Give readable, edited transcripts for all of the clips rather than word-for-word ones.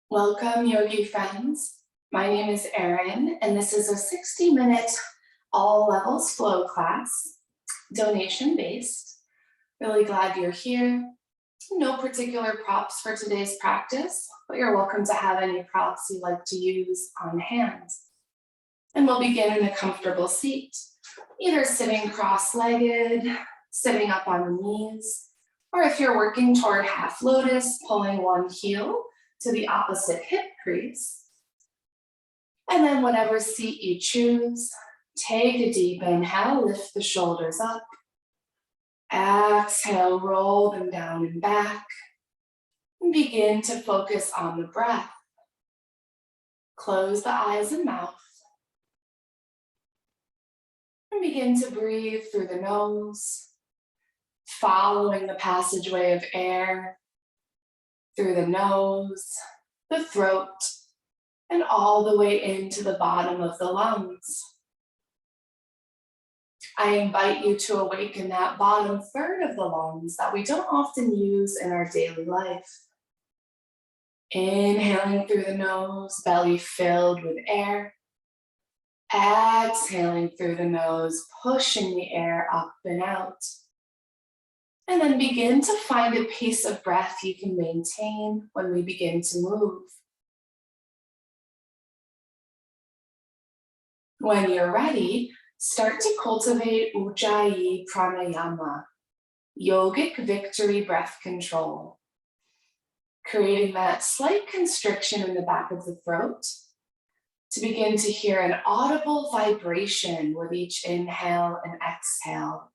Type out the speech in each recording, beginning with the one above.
Welcome, yogi friends. My name is Erin, and this is a 60-minute all levels flow class, donation based. Really glad you're here. No particular props for today's practice, but you're welcome to have any props you like to use on hand. And we'll begin in a comfortable seat, either sitting cross-legged, sitting up on the knees, or if you're working toward half lotus, pulling one heel to the opposite hip crease. And then whatever seat you choose, take a deep inhale, lift the shoulders up. Exhale, roll them down and back. And begin to focus on the breath. Close the eyes and mouth. And begin to breathe through the nose, following the passageway of air through the nose, the throat, and all the way into the bottom of the lungs. I invite you to awaken that bottom third of the lungs that we don't often use in our daily life. Inhaling through the nose, belly filled with air. Exhaling through the nose, pushing the air up and out. And then begin to find a pace of breath you can maintain when we begin to move. When you're ready, start to cultivate Ujjayi Pranayama, yogic victory breath control, creating that slight constriction in the back of the throat to begin to hear an audible vibration with each inhale and exhale.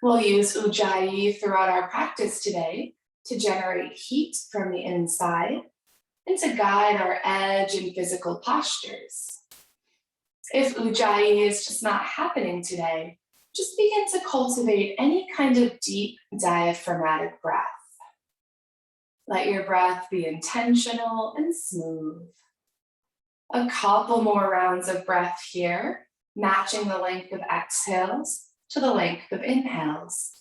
We'll use Ujjayi throughout our practice today to generate heat from the inside and to guide our edge and physical postures. If Ujjayi is just not happening today, just begin to cultivate any kind of deep diaphragmatic breath. Let your breath be intentional and smooth. A couple more rounds of breath here, matching the length of exhales to the length of inhales.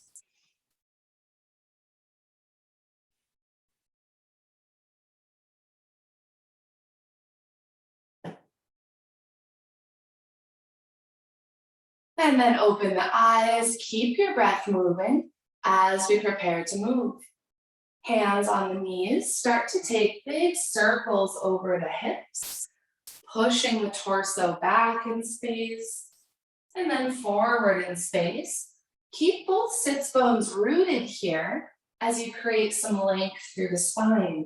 And then open the eyes, keep your breath moving as we prepare to move. Hands on the knees, start to take big circles over the hips, pushing the torso back in space, and then forward in space. Keep both sits bones rooted here as you create some length through the spine.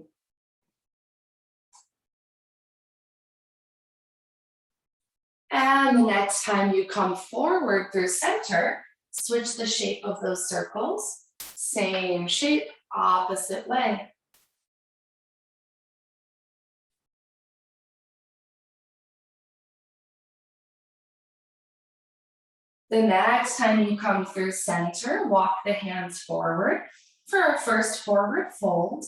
And the next time you come forward through center, switch the shape of those circles. Same shape, opposite way. The next time you come through center, walk the hands forward. For our first forward fold,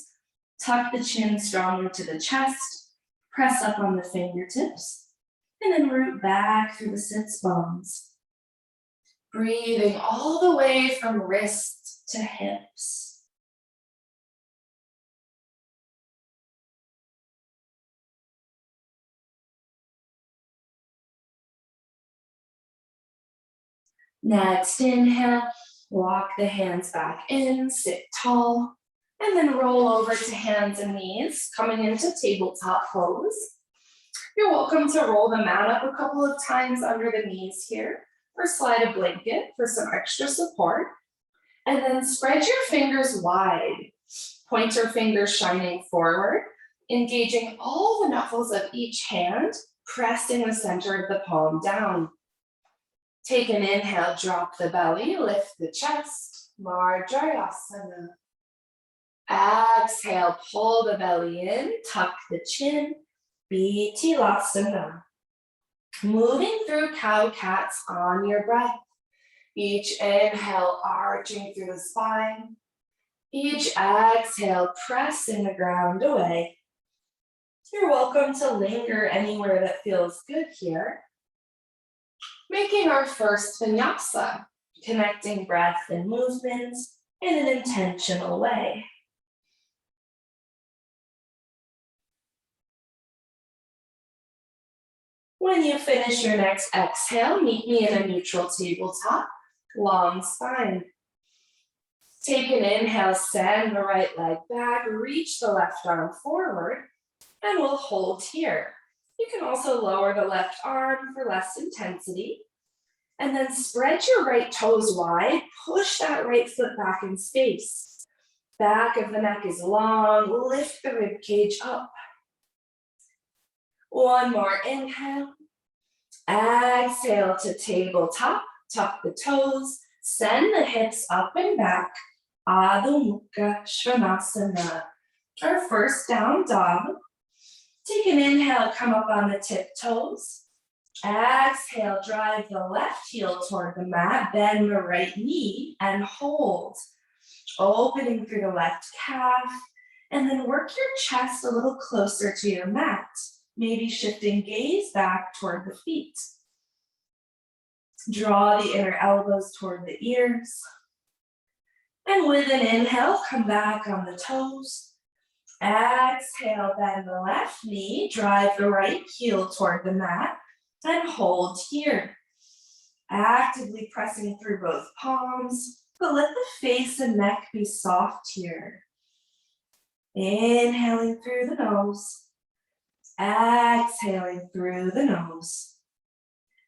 tuck the chin strongly to the chest, press up on the fingertips, and then root back through the sits bones. Breathing all the way from wrists to hips. Next inhale, walk the hands back in, sit tall, and then roll over to hands and knees, coming into tabletop pose. You're welcome to roll the mat up a couple of times under the knees here, or slide a blanket for some extra support. And then spread your fingers wide, pointer fingers shining forward, engaging all the knuckles of each hand, pressing the center of the palm down. Take an inhale, drop the belly, lift the chest, Marjarasana. Exhale, pull the belly in, tuck the chin, Bitilasana. Moving through cow-cats on your breath. Each inhale, arching through the spine. Each exhale, pressing the ground away. You're welcome to linger anywhere that feels good here. Making our first vinyasa, connecting breath and movement in an intentional way. When you finish your next exhale, meet me in a neutral tabletop, long spine. Take an inhale, send the right leg back, reach the left arm forward, and we'll hold here. You can also lower the left arm for less intensity. And then spread your right toes wide, push that right foot back in space. Back of the neck is long, lift the rib cage up. One more inhale. Exhale to tabletop, tuck the toes, send the hips up and back. Adho Mukha Svanasana. Our first down dog. Take an inhale, come up on the tiptoes. Exhale, drive the left heel toward the mat, bend the right knee and hold. Opening through the left calf, and then work your chest a little closer to your mat. Maybe shifting gaze back toward the feet. Draw the inner elbows toward the ears. And with an inhale, come back on the toes. Exhale, bend the left knee, drive the right heel toward the mat, and hold here. Actively pressing through both palms, but let the face and neck be soft here. Inhaling through the nose. Exhaling through the nose.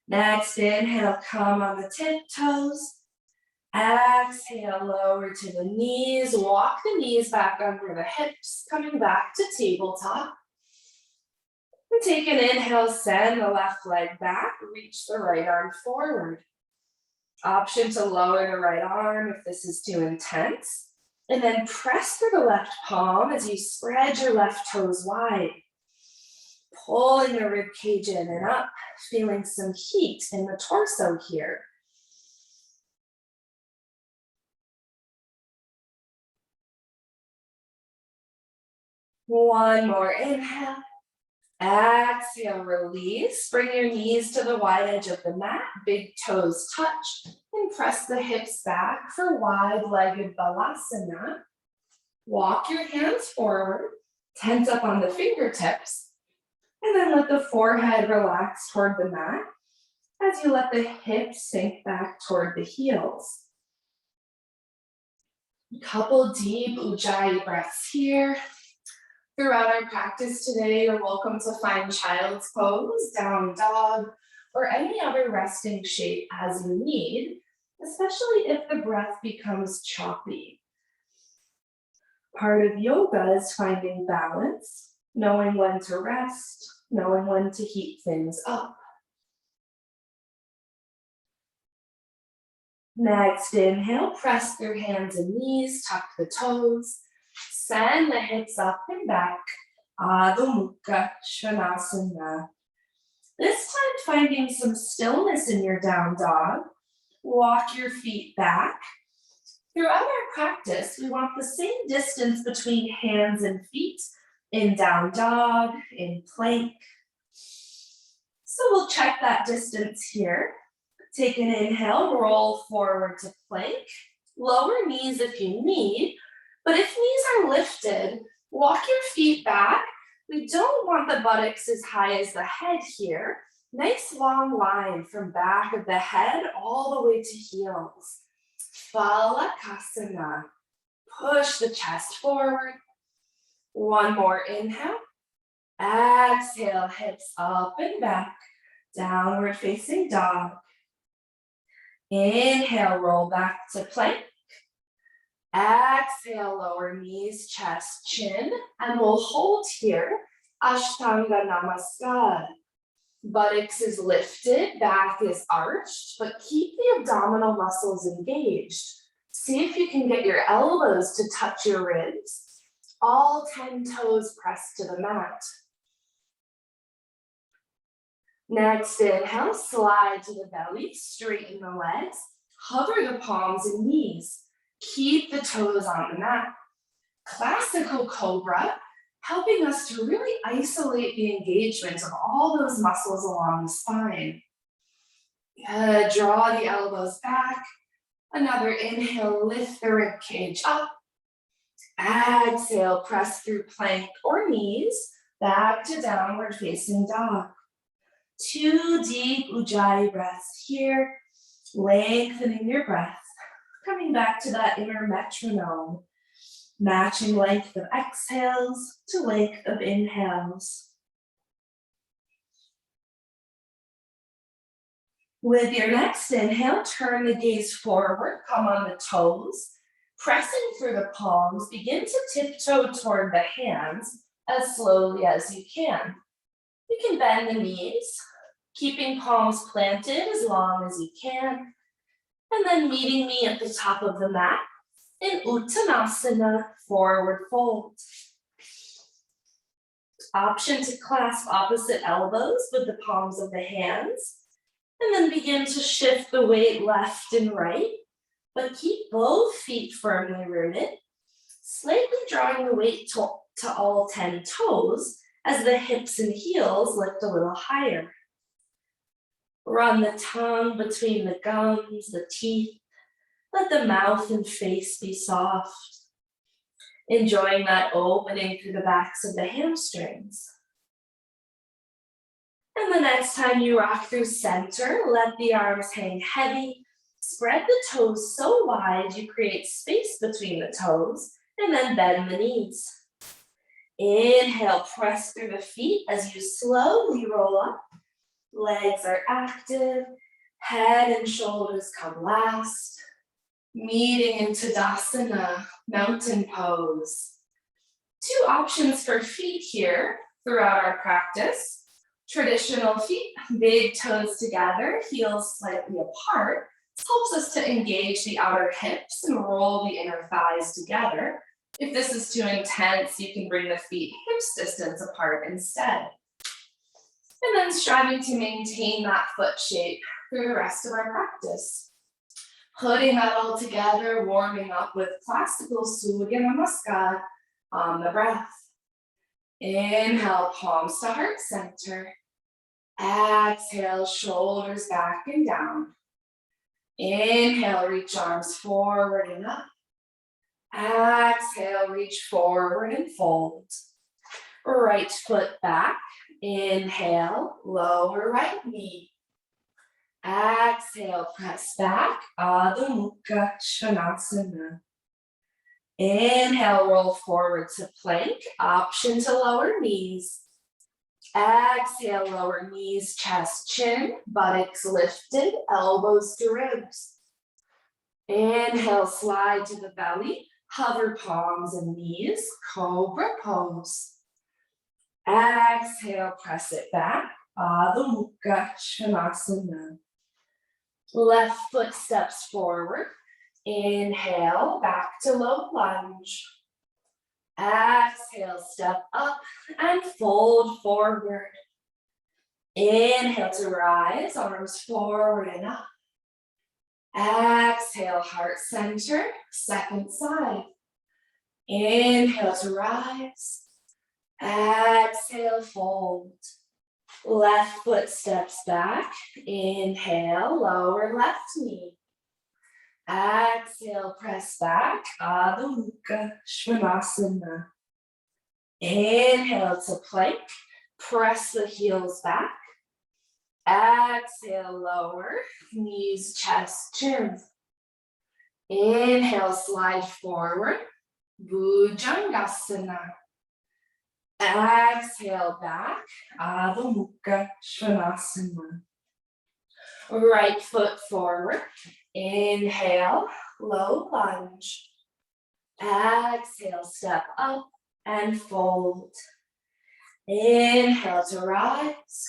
Next inhale, come on the tiptoes. Exhale, lower to the knees. Walk the knees back under the hips, coming back to tabletop. And take an inhale, send the left leg back, reach the right arm forward. Option to lower the right arm if this is too intense. And then press through the left palm as you spread your left toes wide. Pulling the rib cage in and up, feeling some heat in the torso here. One more inhale. Exhale, release. Bring your knees to the wide edge of the mat, big toes touch, and press the hips back for wide-legged balasana. Walk your hands forward, tense up on the fingertips, and then let the forehead relax toward the mat as you let the hips sink back toward the heels. A couple deep Ujjayi breaths here. Throughout our practice today, you're welcome to find child's pose, down dog, or any other resting shape as you need, especially if the breath becomes choppy. Part of yoga is finding balance, knowing when to rest, knowing when to heat things up. Next inhale, press through hands and knees, tuck the toes, send the hips up and back, Adho Mukha Svanasana. This time finding some stillness in your down dog. Walk your feet back. Throughout our practice, we want the same distance between hands and feet in down dog, in plank. So we'll check that distance here. Take an inhale, roll forward to plank. Lower knees if you need, but if knees are lifted, walk your feet back. We don't want the buttocks as high as the head here. Nice long line from back of the head all the way to heels. Phalakasana. Push the chest forward. One more inhale. Exhale, hips up and back. Downward facing dog. Inhale, roll back to plank. Exhale, lower knees, chest, chin, and we'll hold here. Ashtanga Namaskar. Buttocks is lifted, back is arched, but keep the abdominal muscles engaged. See if you can get your elbows to touch your ribs. All 10 toes pressed to the mat. Next inhale, slide to the belly, straighten the legs, hover the palms and knees. Keep the toes on the mat. Classical cobra, helping us to really isolate the engagement of all those muscles along the spine. Good, draw the elbows back. Another inhale, lift the rib cage up. Exhale, press through plank or knees, back to downward facing dog. 2 deep Ujjayi breaths here, lengthening your breath. Coming back to that inner metronome, matching length of exhales to length of inhales. With your next inhale, turn the gaze forward, come on the toes, pressing through the palms, begin to tiptoe toward the hands as slowly as you can. You can bend the knees, keeping palms planted as long as you can, and then meeting me at the top of the mat in Uttanasana, forward fold. Option to clasp opposite elbows with the palms of the hands, and then begin to shift the weight left and right, but keep both feet firmly rooted, slightly drawing the weight to all 10 toes as the hips and heels lift a little higher. Run the tongue between the gums, the teeth. Let the mouth and face be soft. Enjoying that opening through the backs of the hamstrings. And the next time you rock through center, let the arms hang heavy. Spread the toes so wide you create space between the toes, and then bend the knees. Inhale, press through the feet as you slowly roll up. Legs are active, head and shoulders come last. Meeting in Tadasana, mountain pose. 2 options for feet here throughout our practice. Traditional feet, big toes together, heels slightly apart. This helps us to engage the outer hips and roll the inner thighs together. If this is too intense, you can bring the feet hips distance apart instead. And then striving to maintain that foot shape through the rest of our practice. Putting that all together, warming up with classical Surya Namaskar on the breath. Inhale, palms to heart center. Exhale, shoulders back and down. Inhale, reach arms forward and up. Exhale, reach forward and fold. Right foot back. Inhale, lower right knee. Exhale, press back, Adho Mukha Svanasana. Inhale, roll forward to plank, option to lower knees. Exhale, lower knees, chest, chin, buttocks lifted, elbows to ribs. Inhale, slide to the belly, hover palms and knees, cobra pose. Exhale, press it back, Adho Mukha Svanasana. Left foot steps forward. Inhale, back to low lunge. Exhale, step up and fold forward. Inhale to rise, arms forward and up. Exhale, heart center, second side. Inhale to rise. Exhale, fold. Left foot steps back. Inhale, lower left knee. Exhale, press back, Adho Mukha Svanasana. Inhale to plank, press the heels back. Exhale, lower, knees, chest, chin. Inhale, slide forward, Bhujangasana. Exhale, back, Adho Mukha Svanasana. Right foot forward. Inhale, low lunge. Exhale, step up and fold. Inhale to rise.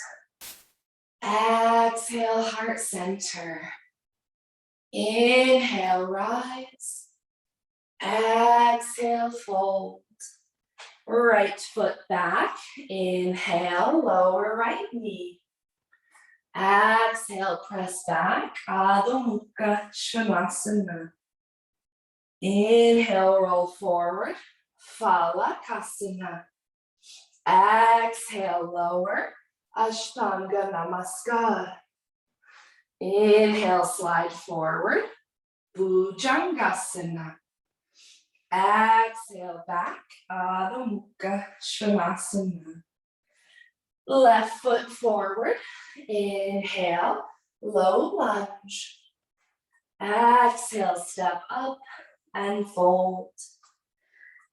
Exhale, heart center. Inhale, rise. Exhale, fold. Right foot back. Inhale, lower right knee. Exhale, press back, Adho Mukha Svanasana. Inhale, roll forward, Phalakasana. Exhale, lower, Ashtanga Namaskar. Inhale, slide forward, Bhujangasana. Exhale, back, Adho Mukha Svanasana. Left foot forward. Inhale, low lunge. Exhale, step up and fold.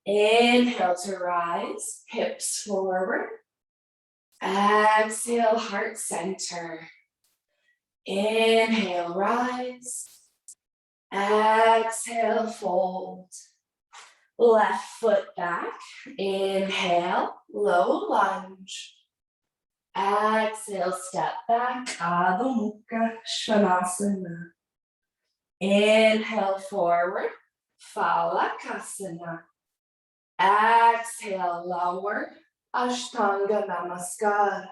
Inhale to rise, hips forward. Exhale, heart center. Inhale, rise. Exhale, fold. Left foot back. Inhale, low lunge. Exhale, step back, Adho Mukha Svanasana. Inhale, forward, Phalakasana. Exhale, lower, Ashtanga Namaskar.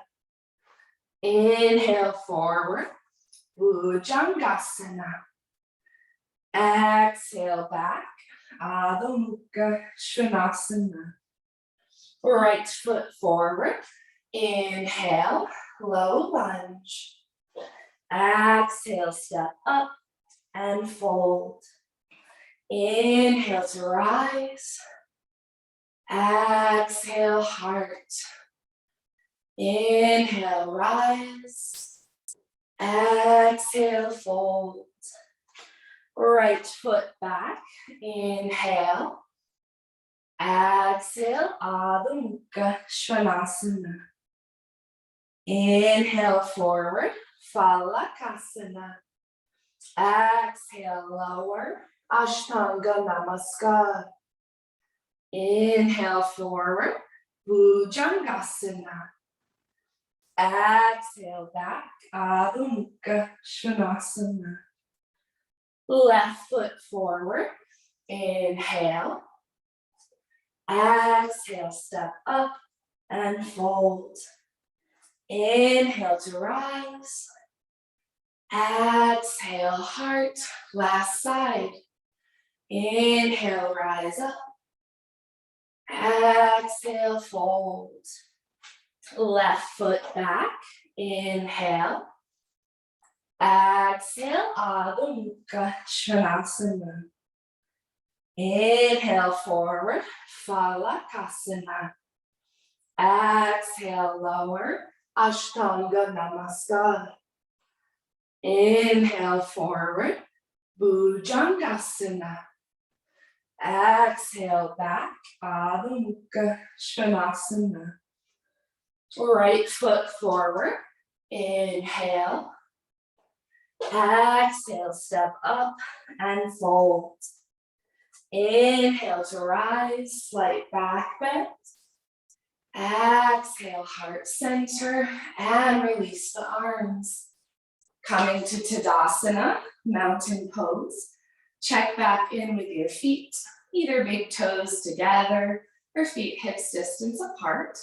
Inhale, forward, Bhujangasana. Exhale, back, Adho Mukha Svanasana. Right foot forward. Inhale, low lunge. Exhale, step up and fold. Inhale to rise. Exhale, heart. Inhale, rise. Exhale, fold. Right foot back. Inhale. Exhale, Adho Mukha Svanasana. Inhale, forward, Phalakasana. Exhale, lower, Ashtanga Namaskar. Inhale, forward, Bhujangasana. Exhale, back, Adho Mukha Svanasana. Left foot forward. Inhale. Exhale, step up and fold. Inhale to rise. Exhale, heart. Last side. Inhale, rise up. Exhale, fold. Left foot back. Inhale. Exhale, Adho Mukha Svanasana. Inhale, forward, Phalakasana. Exhale, lower, Ashtanga Namaskar. Inhale, forward, Bhujangasana. Exhale, back, Adho Mukha Svanasana. Right foot forward. Inhale. Exhale, step up and fold. Inhale to rise, slight back bend. Exhale, heart center, and release the arms. Coming to Tadasana, mountain pose. Check back in with your feet, either big toes together or feet hips distance apart.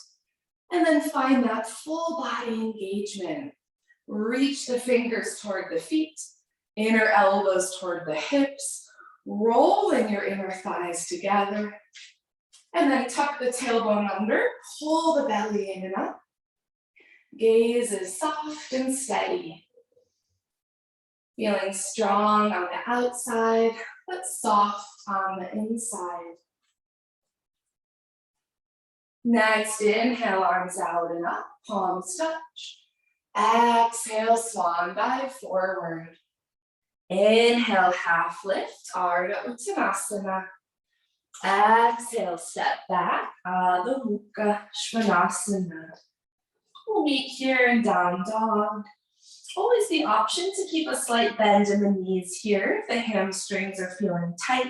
And then find that full body engagement. Reach the fingers toward the feet, inner elbows toward the hips. Rolling your inner thighs together. And then tuck the tailbone under, pull the belly in and up. Gaze is soft and steady. Feeling strong on the outside, but soft on the inside. Next, inhale, arms out and up, palms touch. Exhale, swan dive forward. Inhale, half lift, Ardha Uttanasana. Exhale, step back, Adho Mukha Svanasana. We'll meet here in down dog. Always the option to keep a slight bend in the knees here if the hamstrings are feeling tight.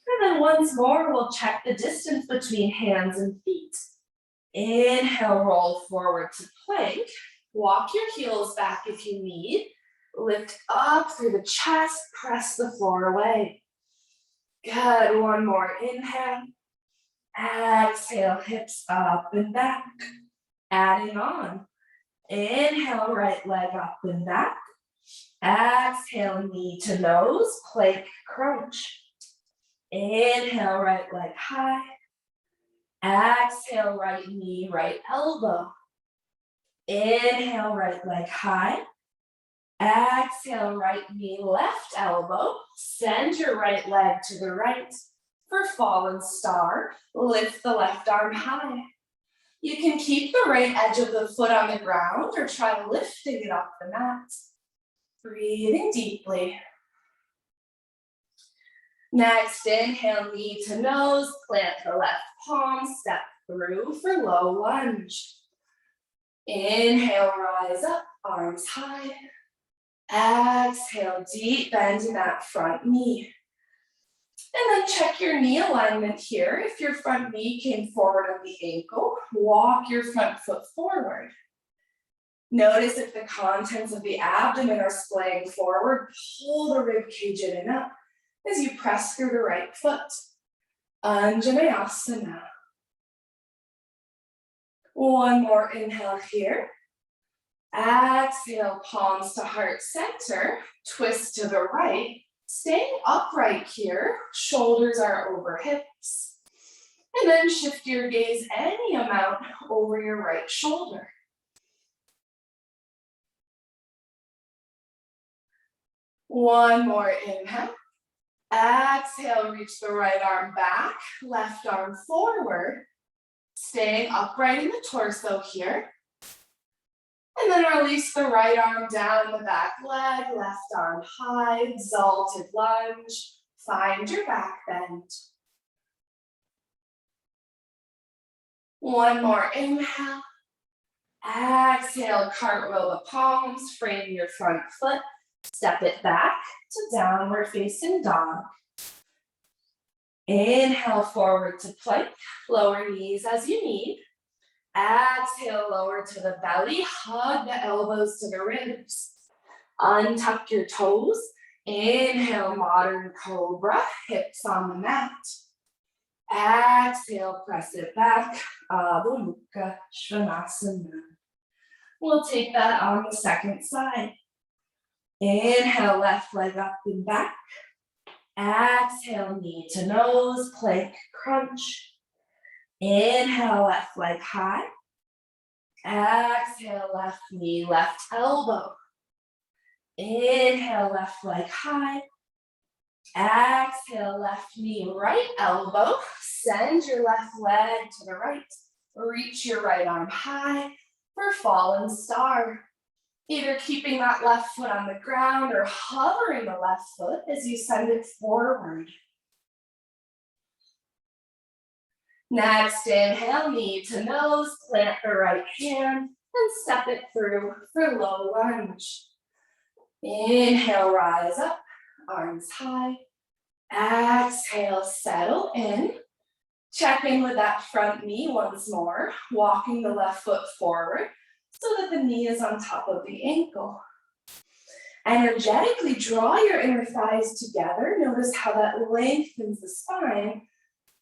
And then once more, we'll check the distance between hands and feet. Inhale, roll forward to plank. Walk your heels back if you need. Lift up through the chest, press the floor away. Good, one more inhale. Exhale, hips up and back. Adding on. Inhale, right leg up and back. Exhale, knee to nose, plank crunch. Inhale, right leg high. Exhale, right knee, right elbow. Inhale, right leg high. Exhale, right knee, left elbow. Send your right leg to the right. For fallen star, lift the left arm high. You can keep the right edge of the foot on the ground or try lifting it off the mat. Breathing deeply. Next, inhale, knee to nose, plant the left palm, step through for low lunge. Inhale, rise up, arms high. Exhale, deep bend in that front knee. And then check your knee alignment here. If your front knee came forward on the ankle, walk your front foot forward. Notice if the contents of the abdomen are splaying forward, pull the rib cage in and up as you press through the right foot. Anjaneyasana. One more inhale here. Exhale, palms to heart center, twist to the right. Staying upright here, shoulders are over hips. And then shift your gaze any amount over your right shoulder. One more inhale. Exhale, reach the right arm back, left arm forward. Staying upright in the torso here. And then release the right arm down the back leg, left arm high, exalted lunge. Find your back bend. One more inhale. Exhale, cartwheel the palms, frame your front foot, step it back to downward facing dog. Inhale, forward to plank, lower knees as you need. Exhale, lower to the belly, hug the elbows to the ribs. Untuck your toes. Inhale, modern cobra, hips on the mat. Exhale, press it back, Adho Mukha Svanasana. We'll take that on the second side. Inhale, left leg up and back. Exhale, knee to nose, plank crunch. Inhale, left leg high. Exhale, left knee, left elbow. Inhale, left leg high. Exhale, left knee, right elbow. Send your left leg to the right. Reach your right arm high for fallen star. Either keeping that left foot on the ground or hovering the left foot as you send it forward. Next, inhale, knee to nose, plant the right hand and step it through for low lunge. Inhale, rise up, arms high. Exhale, settle in. Check in with that front knee once more, walking the left foot forward so that the knee is on top of the ankle. Energetically draw your inner thighs together. Notice how that lengthens the spine,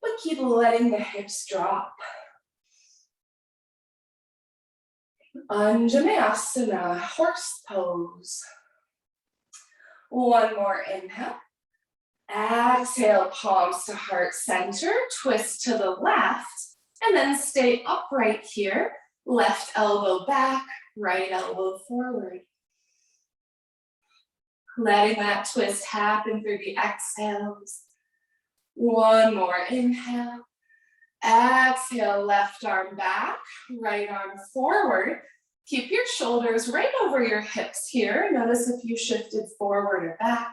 but keep letting the hips drop. Anjaneyasana, horse pose. One more inhale. Exhale, palms to heart center, twist to the left, and then stay upright here. Left elbow back, right elbow forward. Letting that twist happen through the exhales. One more inhale. Exhale, left arm back, right arm forward. Keep your shoulders right over your hips here. Notice if you shifted forward or back.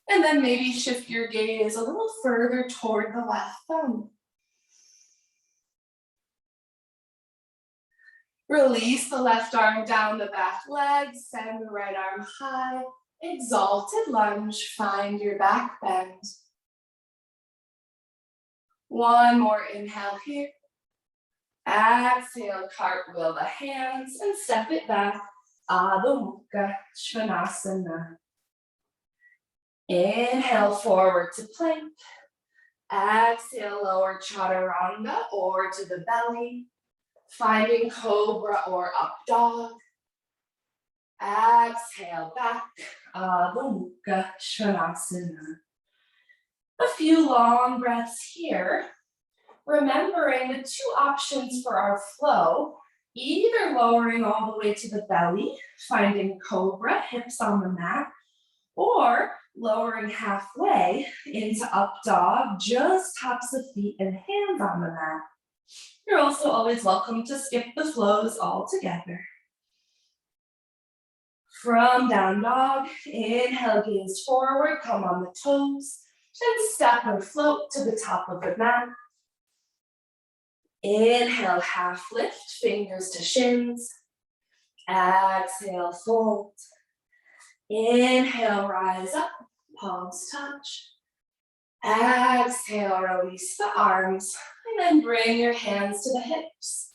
And then maybe shift your gaze a little further toward the left thumb. Release the left arm down the back leg, send the right arm high. Exalted lunge, find your back bend. One more inhale here. Exhale, cartwheel the hands and step it back. Adho Mukha Svanasana. Inhale, forward to plank. Exhale, lower chaturanga or to the belly. Finding cobra or up dog. Exhale, back. Adho Mukha Svanasana. A few long breaths here. Remembering the two options for our flow, either lowering all the way to the belly, finding cobra, hips on the mat, or lowering halfway into up dog, just tops of feet and hands on the mat. You're also always welcome to skip the flows altogether. From down dog, inhale, gaze forward, come on the toes, and step or float to the top of the mat. Inhale, half lift, fingers to shins. Exhale, fold. Inhale, rise up, palms touch. Exhale, release the arms, and then bring your hands to the hips.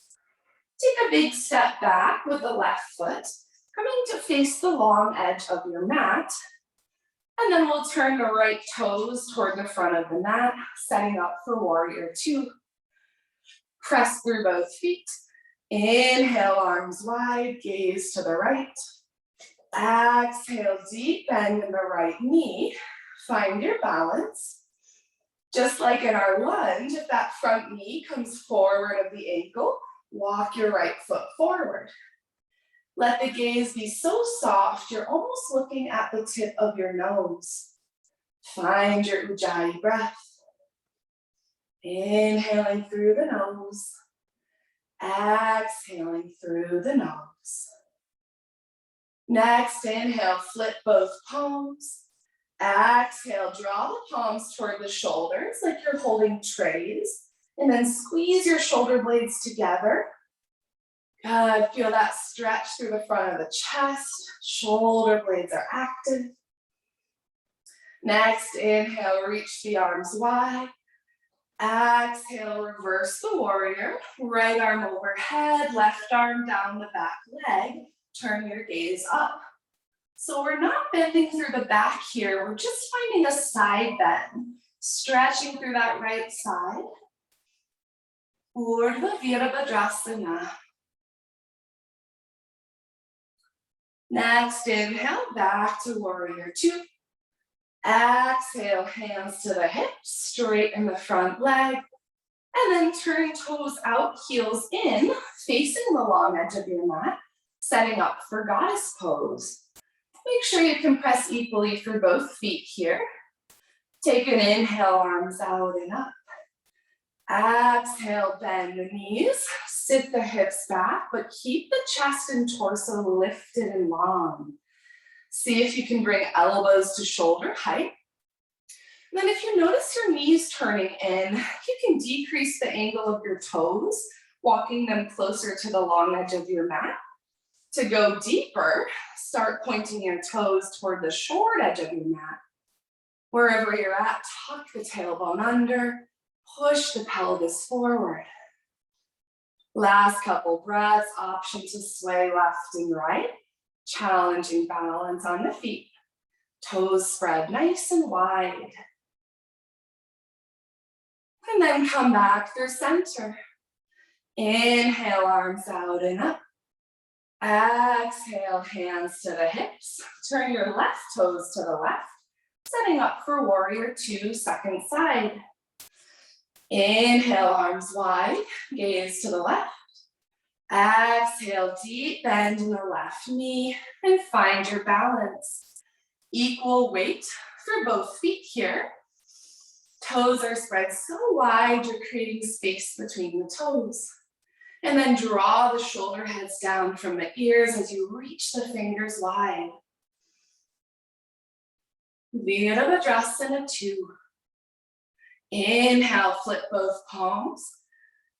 Take a big step back with the left foot, coming to face the long edge of your mat. And then we'll turn the right toes toward the front of the mat, setting up for warrior two. Press through both feet. Inhale, arms wide, gaze to the right. Exhale, deep bend in the right knee. Find your balance. Just like in our lunge, if that front knee comes forward of the ankle, walk your right foot forward. Let the gaze be so soft, you're almost looking at the tip of your nose. Find your Ujjayi breath. Inhaling through the nose. Exhaling through the nose. Next, inhale, flip both palms. Exhale, draw the palms toward the shoulders like you're holding trays. And then squeeze your shoulder blades together. Good, feel that stretch through the front of the chest. Shoulder blades are active. Next, inhale, reach the arms wide. Exhale, reverse the warrior. Right arm overhead, left arm down the back leg. Turn your gaze up. So we're not bending through the back here. We're just finding a side bend. Stretching through that right side. Urdhva Virabhadrasana. Next, inhale, back to warrior two. Exhale, hands to the hips, straighten the front leg. And then turn toes out, heels in, facing the long edge of your mat, setting up for goddess pose. Make sure you can press equally through both feet here. Take an inhale, arms out and up. Exhale, bend the knees, sit the hips back, but keep the chest and torso lifted and long. See if you can bring elbows to shoulder height. And then if you notice your knees turning in, you can decrease the angle of your toes, walking them closer to the long edge of your mat. To go deeper, start pointing your toes toward the short edge of your mat. Wherever you're at, tuck the tailbone under, push the pelvis forward. Last couple breaths, option to sway left and right. Challenging balance on the feet. Toes spread nice and wide. And then come back through center. Inhale, arms out and up. Exhale, hands to the hips. Turn your left toes to the left. Setting up for warrior two, second side. Inhale, arms wide, gaze to the left. Exhale, deep bend in the left knee and find your balance. Equal weight for both feet here. Toes are spread so wide, you're creating space between the toes. And then draw the shoulder heads down from the ears as you reach the fingers wide. Virabhadrasana 2. Inhale, flip both palms.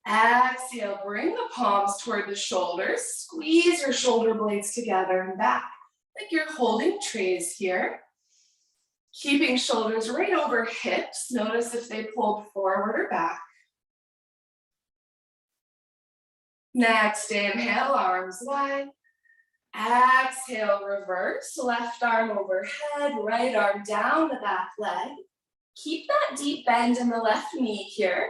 Exhale, bring the palms toward the shoulders. Squeeze your shoulder blades together and back, like you're holding trays here. Keeping shoulders right over hips. Notice if they pulled forward or back. Next, inhale, arms wide. Exhale, reverse. Left arm overhead, right arm down the back leg. Keep that deep bend in the left knee here.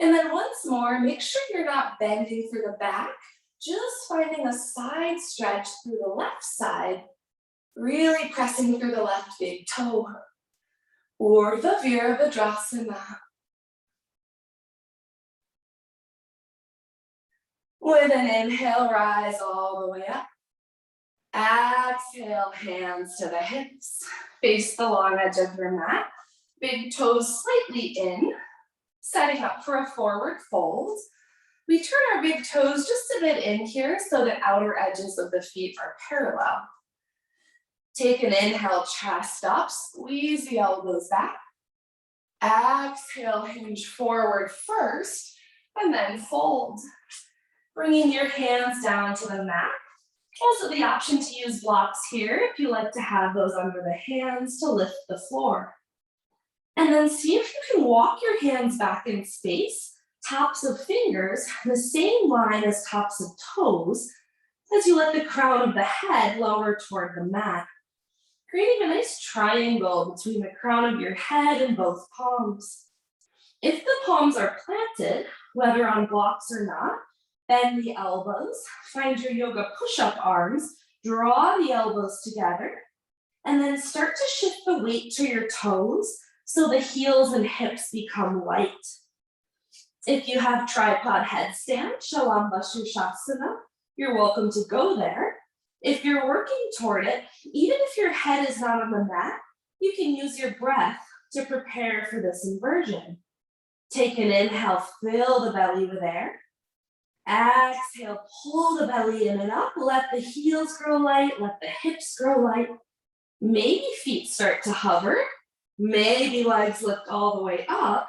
And then once more, make sure you're not bending through the back, just finding a side stretch through the left side, really pressing through the left big toe. Urdhva Virabhadrasana. With an inhale, rise all the way up. Exhale, hands to the hips. Face the long edge of your mat. Big toes slightly in. Setting up for a forward fold. We turn our big toes just a bit in here so the outer edges of the feet are parallel. Take an inhale, chest up, squeeze the elbows back. Exhale, hinge forward first, and then fold. Bringing your hands down to the mat. Also the option to use blocks here if you like to have those under the hands to lift the floor. And then see if you can walk your hands back in space, tops of fingers, the same line as tops of toes, as you let the crown of the head lower toward the mat. Creating a nice triangle between the crown of your head and both palms. If the palms are planted, whether on blocks or not, bend the elbows, find your yoga push-up arms, draw the elbows together, and then start to shift the weight to your toes so the heels and hips become light. If you have tripod headstand, Shalambhasirshasana, you're welcome to go there. If you're working toward it, even if your head is not on the mat, you can use your breath to prepare for this inversion. Take an inhale, fill the belly with air. Exhale, pull the belly in and up. Let the heels grow light, let the hips grow light. Maybe feet start to hover. Maybe legs lift all the way up.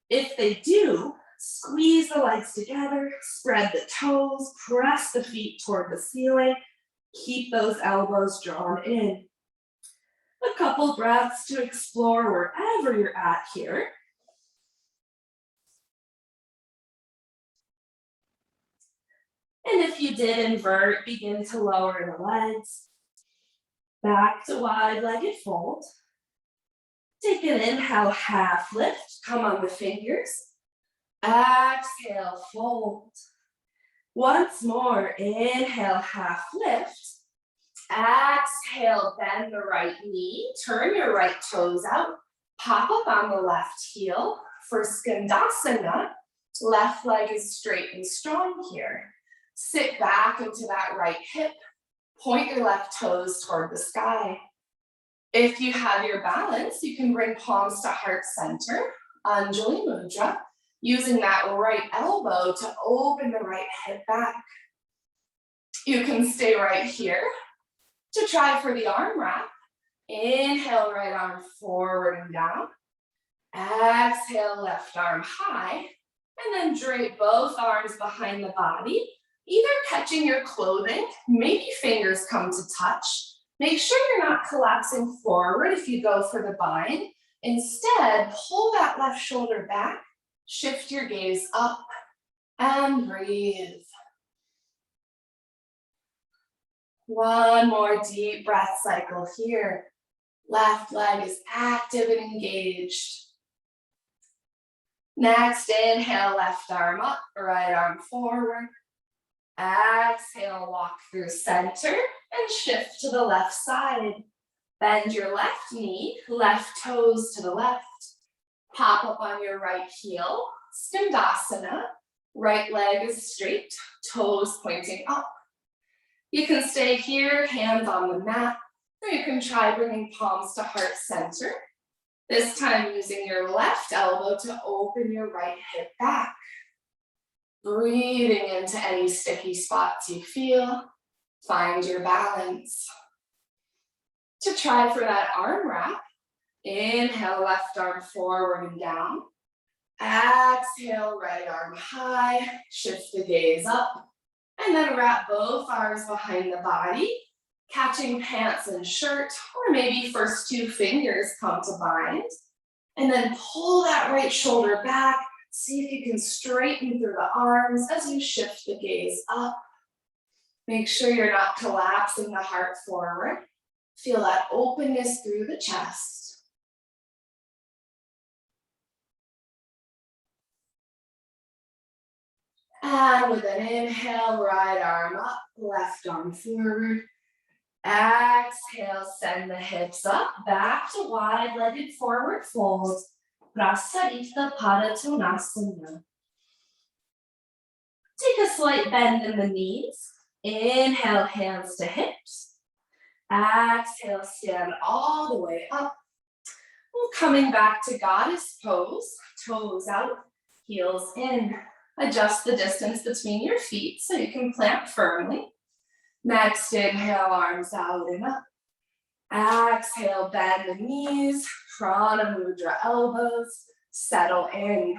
If they do, squeeze the legs together, spread the toes, press the feet toward the ceiling. Keep those elbows drawn in. A couple breaths to explore wherever you're at here. And if you did invert, begin to lower the legs. Back to wide-legged fold. Take an inhale, half lift, come on the fingers. Exhale, fold. Once more, inhale, half lift. Exhale, bend the right knee, turn your right toes out, pop up on the left heel. For Skandasana, left leg is straight and strong here. Sit back into that right hip, point your left toes toward the sky. If you have your balance, you can bring palms to heart center, Anjali Mudra, using that right elbow to open the right hip back. You can stay right here to try for the arm wrap. Inhale, right arm forward and down. Exhale, left arm high, and then drape both arms behind the body, either catching your clothing, maybe fingers come to touch. Make sure you're not collapsing forward if you go for the bind. Instead, pull that left shoulder back, shift your gaze up, and breathe. One more deep breath cycle here. Left leg is active and engaged. Next, inhale, left arm up, right arm forward. Exhale, walk through center and shift to the left side. Bend your left knee, left toes to the left. Pop up on your right heel, Skandasana. Right leg is straight, toes pointing up. You can stay here, hands on the mat, or you can try bringing palms to heart center. This time using your left elbow to open your right hip back. Breathing into any sticky spots you feel. Find your balance. To try for that arm wrap, inhale, left arm forward and down. Exhale, right arm high, shift the gaze up, and then wrap both arms behind the body, catching pants and shirt, or maybe first two fingers come to bind. And then pull that right shoulder back. See if you can straighten through the arms as you shift the gaze up. Make sure you're not collapsing the heart forward. Feel that openness through the chest. And with an inhale, right arm up, left arm forward. Exhale, send the hips up, back to wide-legged forward fold. Prasarita Padottanasana. Take a slight bend in the knees. Inhale, hands to hips. Exhale, stand all the way up. Coming back to goddess pose, toes out, heels in. Adjust the distance between your feet so you can plant firmly. Next, inhale, arms out and up. Exhale, bend the knees, Prana Mudra elbows, settle in.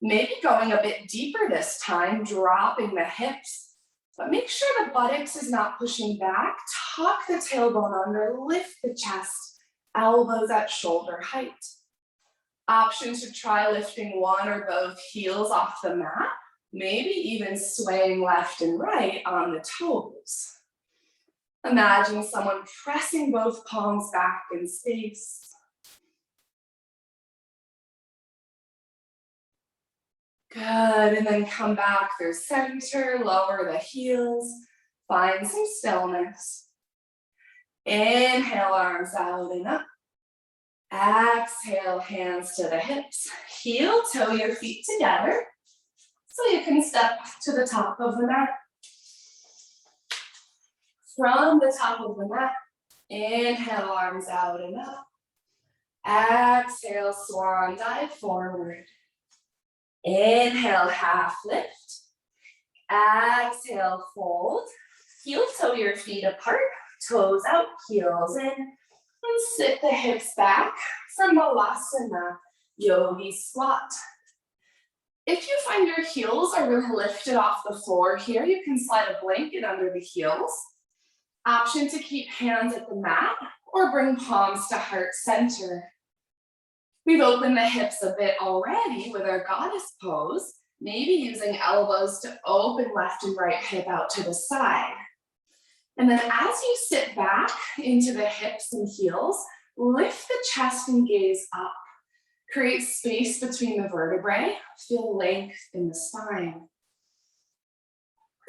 Maybe going a bit deeper this time, dropping the hips, but make sure the buttocks is not pushing back. Tuck the tailbone under, lift the chest, elbows at shoulder height. Option to try lifting one or both heels off the mat, maybe even swaying left and right on the toes. Imagine someone pressing both palms back in space. Good, and then come back through center, lower the heels, find some stillness. Inhale, arms out and up. Exhale, hands to the hips. Heel toe your feet together so you can step to the top of the mat. From the top of the mat, inhale, arms out and up. Exhale, swan dive forward. Inhale, half lift. Exhale, fold. Heel toe your feet apart, toes out, heels in. And sit the hips back from Balasana, Yogi Squat. If you find your heels are really lifted off the floor here, you can slide a blanket under the heels. Option to keep hands at the mat or bring palms to heart center. We've opened the hips a bit already with our goddess pose, maybe using elbows to open left and right hip out to the side. And then as you sit back into the hips and heels, lift the chest and gaze up. Create space between the vertebrae, feel length in the spine.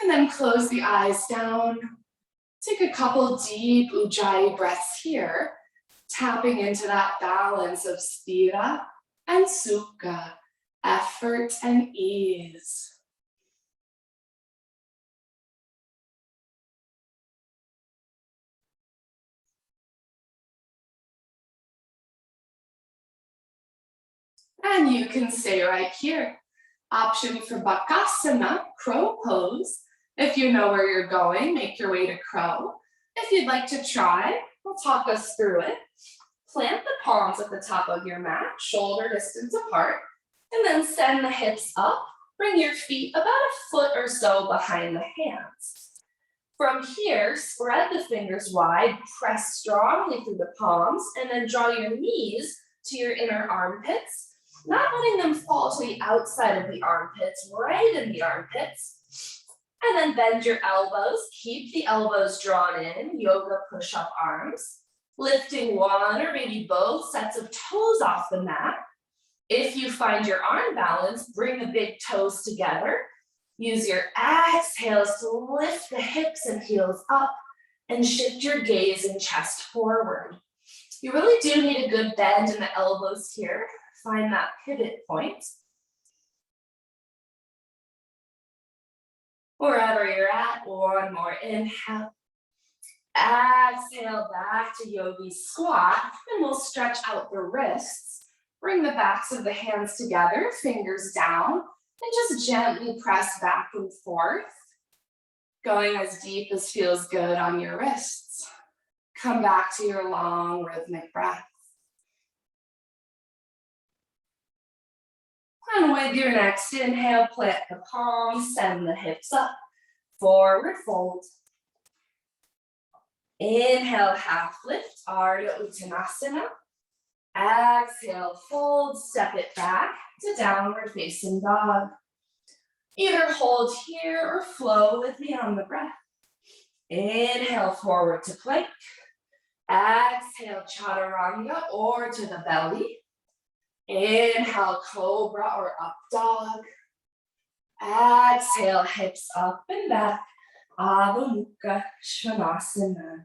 And then close the eyes down. Take a couple deep Ujjayi breaths here, tapping into that balance of sthira and sukha, effort and ease. And you can stay right here. Option for Bakasana, crow pose. If you know where you're going, make your way to crow. If you'd like to try, we'll talk us through it. Plant the palms at the top of your mat, shoulder distance apart, and then send the hips up. Bring your feet about a foot or so behind the hands. From here, spread the fingers wide, press strongly through the palms, and then draw your knees to your inner armpits, not letting them fall to the outside of the armpits, right in the armpits. And then bend your elbows, keep the elbows drawn in, yoga push-up arms, lifting one or maybe both sets of toes off the mat. If you find your arm balance, bring the big toes together. Use your exhales to lift the hips and heels up and shift your gaze and chest forward. You really do need a good bend in the elbows here. Find that pivot point. Wherever you're at, one more inhale. Exhale back to yogi squat, and we'll stretch out the wrists. Bring the backs of the hands together, fingers down, and just gently press back and forth. Going as deep as feels good on your wrists. Come back to your long rhythmic breath. And with your next inhale, plant the palms, send the hips up, forward fold. Inhale, half lift, Ardha Uttanasana. Exhale, fold, step it back to downward facing dog. Either hold here or flow with me on the breath. Inhale, forward to plank. Exhale, chaturanga or to the belly. Inhale, cobra or up dog. Exhale, hips up and back. Adho Mukha Svanasana.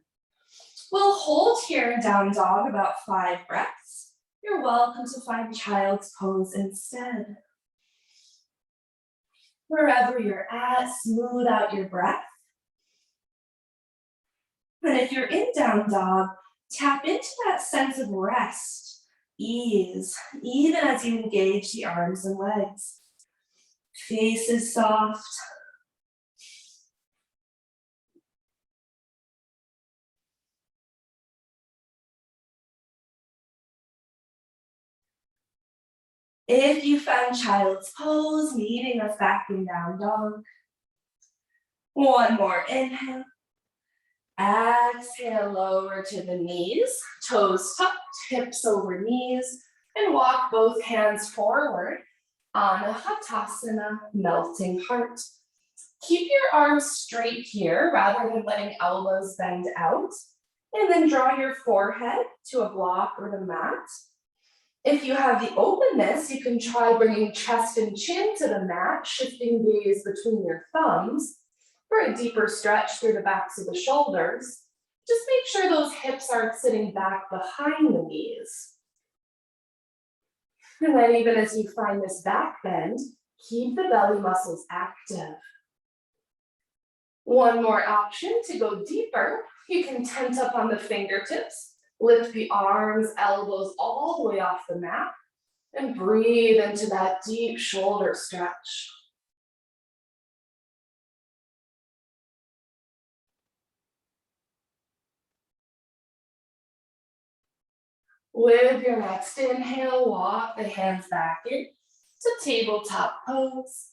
We'll hold here in down dog about 5 breaths. You're welcome to find child's pose instead. Wherever you're at, smooth out your breath. And if you're in down dog, tap into that sense of rest, ease, even as you engage the arms and legs. Face is soft. If you found child's pose, meeting us back in down dog. One more inhale. Exhale, lower to the knees, toes tucked, hips over knees, and walk both hands forward. Anahatasana, melting heart. Keep your arms straight here rather than letting elbows bend out. And then draw your forehead to a block or the mat. If you have the openness, you can try bringing chest and chin to the mat, shifting gaze between your thumbs for a deeper stretch through the backs of the shoulders. Just make sure those hips aren't sitting back behind the knees. And then even as you find this back bend, keep the belly muscles active. One more option to go deeper, you can tent up on the fingertips, lift the arms, elbows all the way off the mat, and breathe into that deep shoulder stretch. With your next inhale, walk the hands back in to tabletop pose.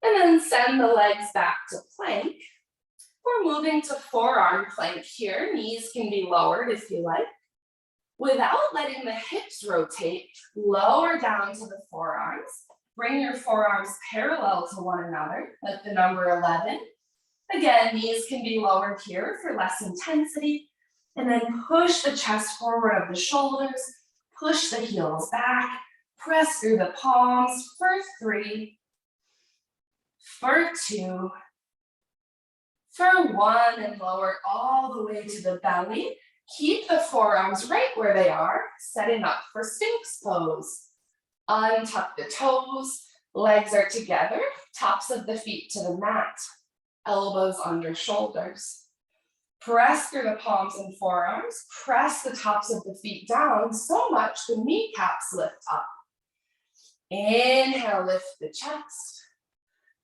And then send the legs back to plank. We're moving to forearm plank here. Knees can be lowered if you like. Without letting the hips rotate, lower down to the forearms. Bring your forearms parallel to one another, like the number 11. Again, knees can be lowered here for less intensity. And then push the chest forward of the shoulders, push the heels back, press through the palms for 3, for 2, for 1, and lower all the way to the belly. Keep the forearms right where they are, setting up for Sphinx pose. Untuck the toes, legs are together, tops of the feet to the mat, elbows under shoulders. Press through the palms and forearms, press the tops of the feet down so much the kneecaps lift up. Inhale, lift the chest.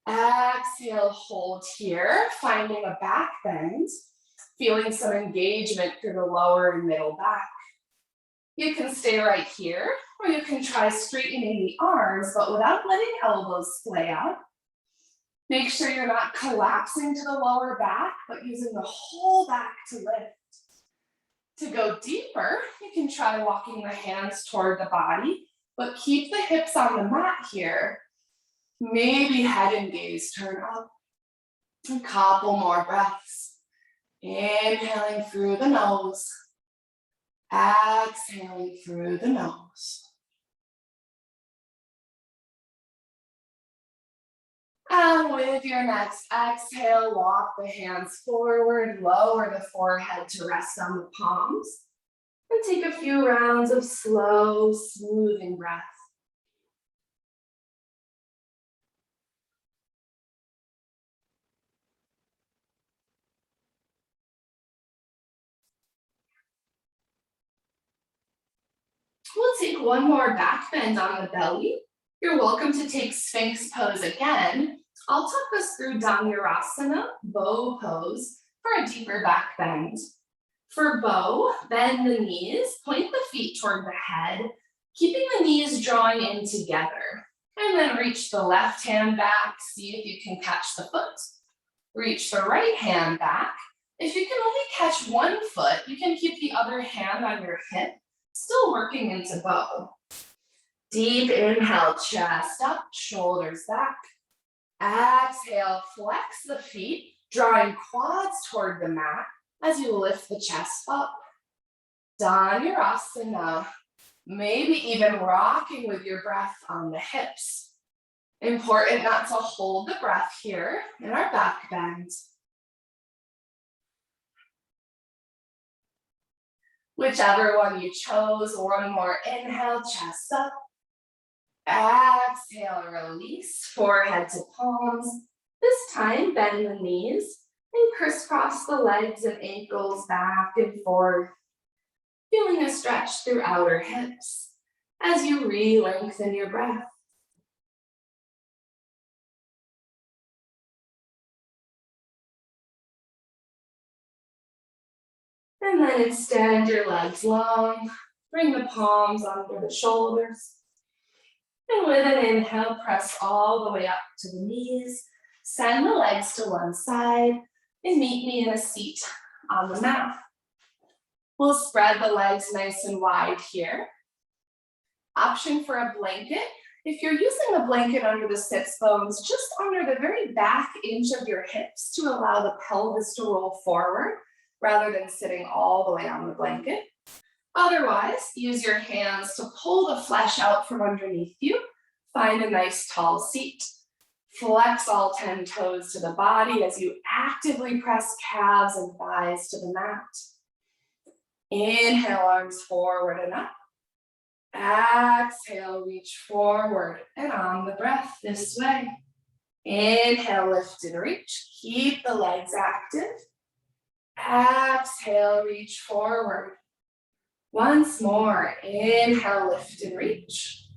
Exhale, hold here, finding a back bend, feeling some engagement through the lower and middle back. You can stay right here, or you can try straightening the arms, but without letting elbows splay out. Make sure you're not collapsing to the lower back, but using the whole back to lift. To go deeper, you can try walking the hands toward the body, but keep the hips on the mat here. Maybe head and gaze turn up. A couple more breaths. Inhaling through the nose. Exhaling through the nose. And with your next exhale, walk the hands forward, lower the forehead to rest on the palms, and take a few rounds of slow, smoothing breath. We'll take one more back bend on the belly. You're welcome to take Sphinx pose again. I'll talk us through Dhanurasana, bow pose, for a deeper back bend. For bow, bend the knees, point the feet toward the head, keeping the knees drawing in together. And then reach the left hand back, see if you can catch the foot. Reach the right hand back. If you can only catch one foot, you can keep the other hand on your hip, still working into bow. Deep inhale, chest up, shoulders back. Exhale, flex the feet, drawing quads toward the mat as you lift the chest up. Dhanurasana, maybe even rocking with your breath on the hips. Important not to hold the breath here in our back bend. Whichever one you chose, one more inhale, chest up. Exhale, release, forehead to palms. This time, bend the knees and crisscross the legs and ankles back and forth, feeling a stretch through outer hips as you re-lengthen your breath. And then extend your legs long. Bring the palms under the shoulders. And with an inhale, press all the way up to the knees. Send the legs to one side and meet me in a seat on the mat. We'll spread the legs nice and wide here. Option for a blanket. If you're using a blanket under the sits bones, just under the very back inch of your hips to allow the pelvis to roll forward rather than sitting all the way on the blanket. Otherwise, use your hands to pull the flesh out from underneath you. Find a nice tall seat. Flex all 10 toes to the body as you actively press calves and thighs to the mat. Inhale, arms forward and up. Exhale, reach forward and on the breath this way. Inhale, lift and reach. Keep the legs active. Exhale, reach forward. Once more, inhale, lift and reach.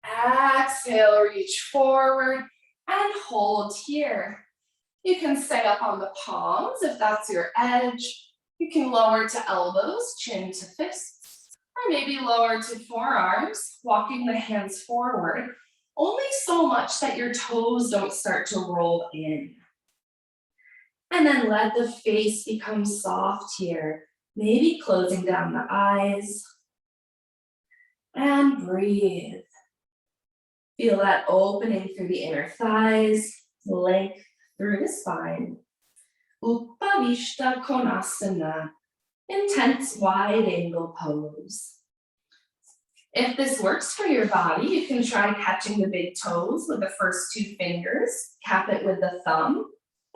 Exhale, reach forward and hold here. You can stay up on the palms if that's your edge. You can lower to elbows, chin to fists, or maybe lower to forearms, walking the hands forward, only so much that your toes don't start to roll in. And then let the face become soft here, maybe closing down the eyes. And breathe. Feel that opening through the inner thighs, length through the spine. Upavishta Konasana, intense wide angle pose. If this works for your body, you can try catching the big toes with the first 2 fingers, cap it with the thumb,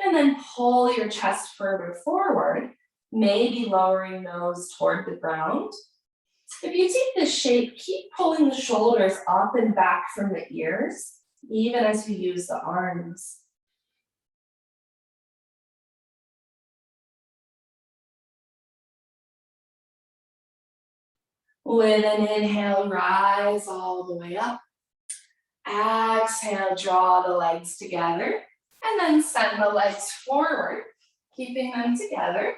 and then pull your chest further forward, maybe lowering nose toward the ground. If you take this shape, keep pulling the shoulders up and back from the ears, even as you use the arms. With an inhale, rise all the way up. Exhale, draw the legs together, and then send the legs forward, keeping them together.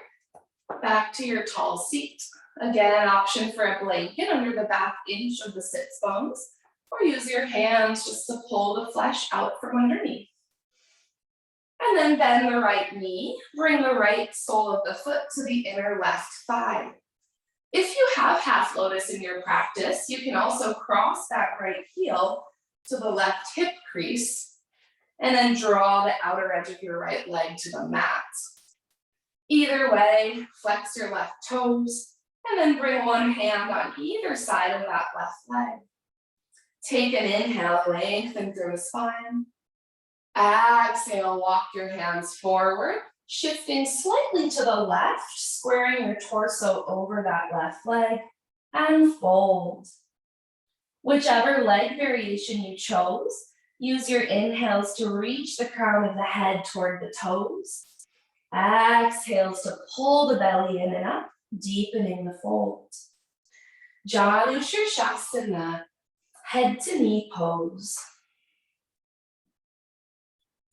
Back to your tall seat. Again, an option for a blanket under the back inch of the sits bones, or use your hands just to pull the flesh out from underneath. And then bend the right knee, bring the right sole of the foot to the inner left thigh. If you have half lotus in your practice, you can also cross that right heel to the left hip crease, and then draw the outer edge of your right leg to the mat. Either way, flex your left toes, and then bring one hand on either side of that left leg. Take an inhale, lengthen through the spine. Exhale, walk your hands forward, shifting slightly to the left, squaring your torso over that left leg, and fold. Whichever leg variation you chose, use your inhales to reach the crown of the head toward the toes. Exhales to pull the belly in and up, deepening the fold. Janu Shirshasana, head to knee pose.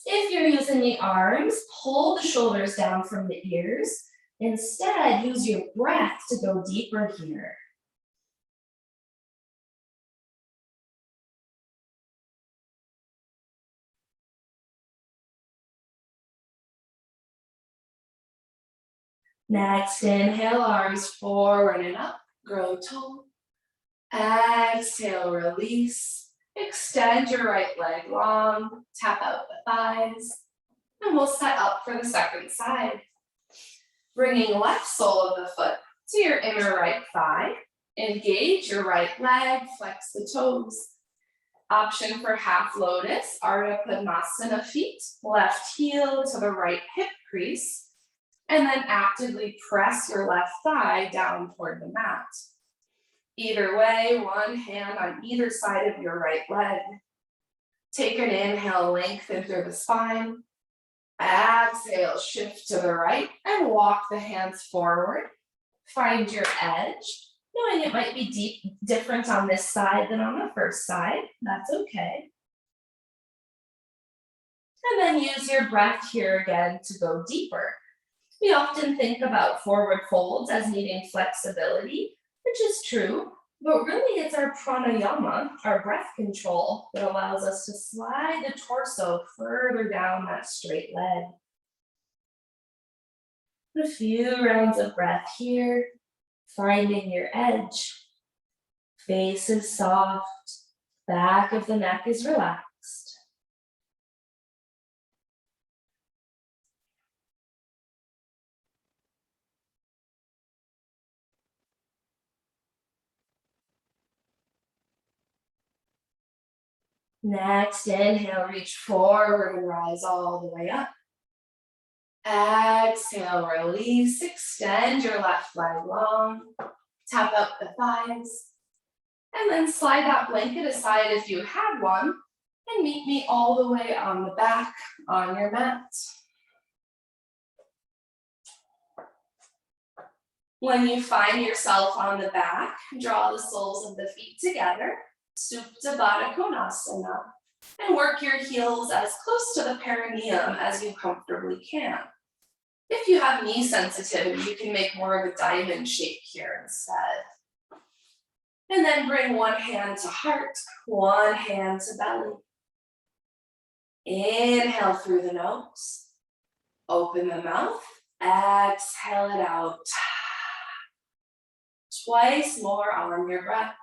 If you're using the arms, pull the shoulders down from the ears. Instead, use your breath to go deeper here. Next, inhale, arms forward and up, grow tall. Exhale, release. Extend your right leg long, tap out the thighs, and we'll set up for the second side. Bringing left sole of the foot to your inner right thigh. Engage your right leg, flex the toes. Option for half lotus, Ardha Padmasana feet, left heel to the right hip crease, and then actively press your left thigh down toward the mat. Either way, one hand on either side of your right leg. Take an inhale, lengthen through the spine. Exhale, shift to the right and walk the hands forward. Find your edge, knowing it might be different on this side than on the first side. That's okay. And then use your breath here again to go deeper. We often think about forward folds as needing flexibility, which is true, but really it's our pranayama, our breath control, that allows us to slide the torso further down that straight leg. A few rounds of breath here, finding your edge. Face is soft, back of the neck is relaxed. Next, inhale, reach forward and rise all the way up. Exhale, release, extend your left leg long. Tap up the thighs. And then slide that blanket aside if you had one, and meet me all the way on the back on your mat. When you find yourself on the back, draw the soles of the feet together, Supta Baddha Konasana, and work your heels as close to the perineum as you comfortably can. If you have knee sensitivity, you can make more of a diamond shape here instead. And then bring one hand to heart, one hand to belly. Inhale through the nose. Open the mouth. Exhale it out. Twice more on your breath.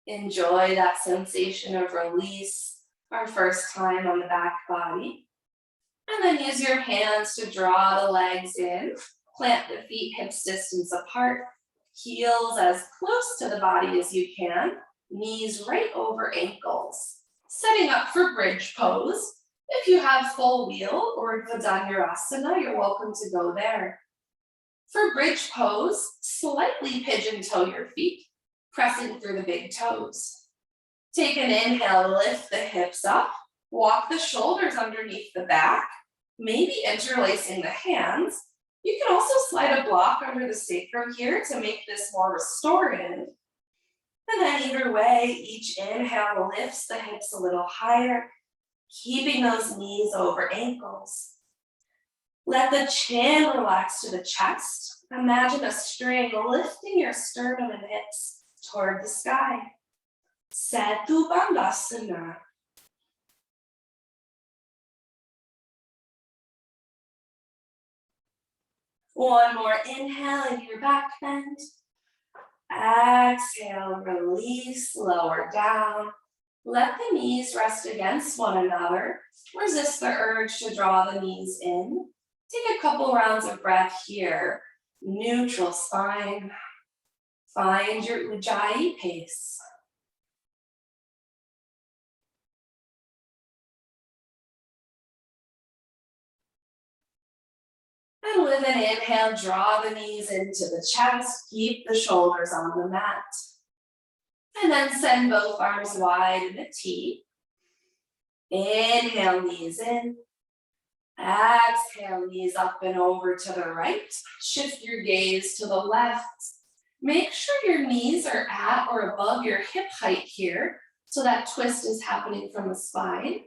Enjoy that sensation of release, our first time on the back body. And then use your hands to draw the legs in. Plant the feet hips distance apart. Heels as close to the body as you can. Knees right over ankles. Setting up for bridge pose. If you have full wheel or Dhanurasana, you're welcome to go there. For bridge pose, slightly pigeon toe your feet, pressing through the big toes. Take an inhale, lift the hips up, walk the shoulders underneath the back, maybe interlacing the hands. You can also slide a block under the sacrum here to make this more restorative. And then either way, each inhale lifts the hips a little higher, keeping those knees over ankles. Let the chin relax to the chest. Imagine a string lifting your sternum and hips toward the sky. Setu Bandhasana. One more inhale in your back bend. Exhale, release, lower down. Let the knees rest against one another. Resist the urge to draw the knees in. Take a couple rounds of breath here. Neutral spine. Find your Ujjayi pace. And with an inhale, draw the knees into the chest. Keep the shoulders on the mat. And then send both arms wide in a T. Inhale, knees in. Exhale, knees up and over to the right. Shift your gaze to the left. Make sure your knees are at or above your hip height here, so that twist is happening from the spine.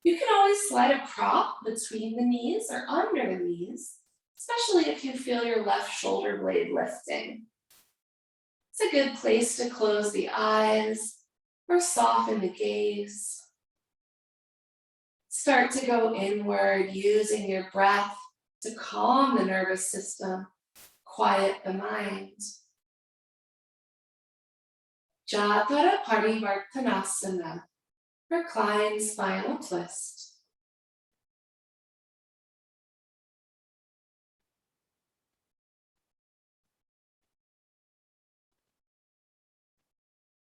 You can always slide a prop between the knees or under the knees, especially if you feel your left shoulder blade lifting. It's a good place to close the eyes or soften the gaze. Start to go inward, using your breath to calm the nervous system, quiet the mind. Jatara Parivartanasana, reclined spinal twist.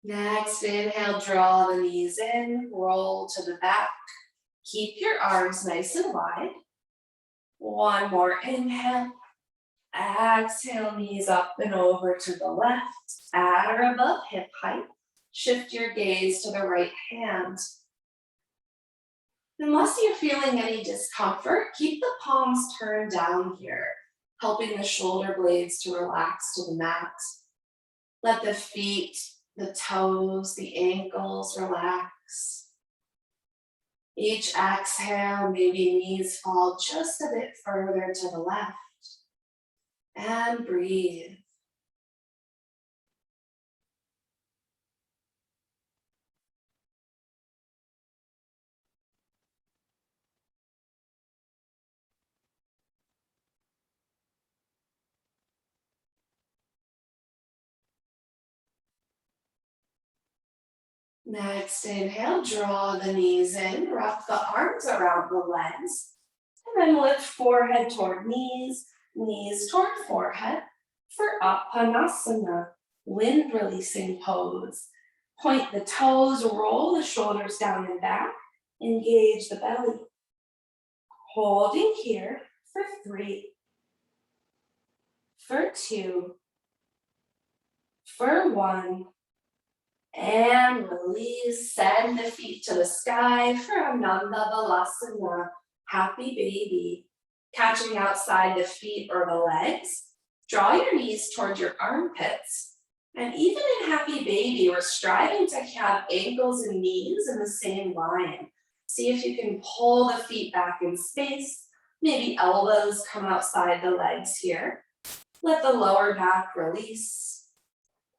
Next, inhale, draw the knees in, roll to the back. Keep your arms nice and wide. One more inhale. Exhale, knees up and over to the left, at or above hip height. Shift your gaze to the right hand. Unless you're feeling any discomfort, keep the palms turned down here, helping the shoulder blades to relax to the mat. Let the feet, the toes, the ankles relax. Each exhale, maybe knees fall just a bit further to the left. And breathe. Next, inhale, draw the knees in, wrap the arms around the legs, and then lift forehead toward knees, knees toward forehead for Apanasana, wind releasing pose. Point the toes, roll the shoulders down and back, engage the belly. Holding here for 3, for 2, for 1, and release. Send the feet to the sky for Ananda Balasana, happy baby. Catching outside the feet or the legs, draw your knees towards your armpits. And even in happy baby, we're striving to have ankles and knees in the same line. See if you can pull the feet back in space. Maybe elbows come outside the legs here. Let the lower back release.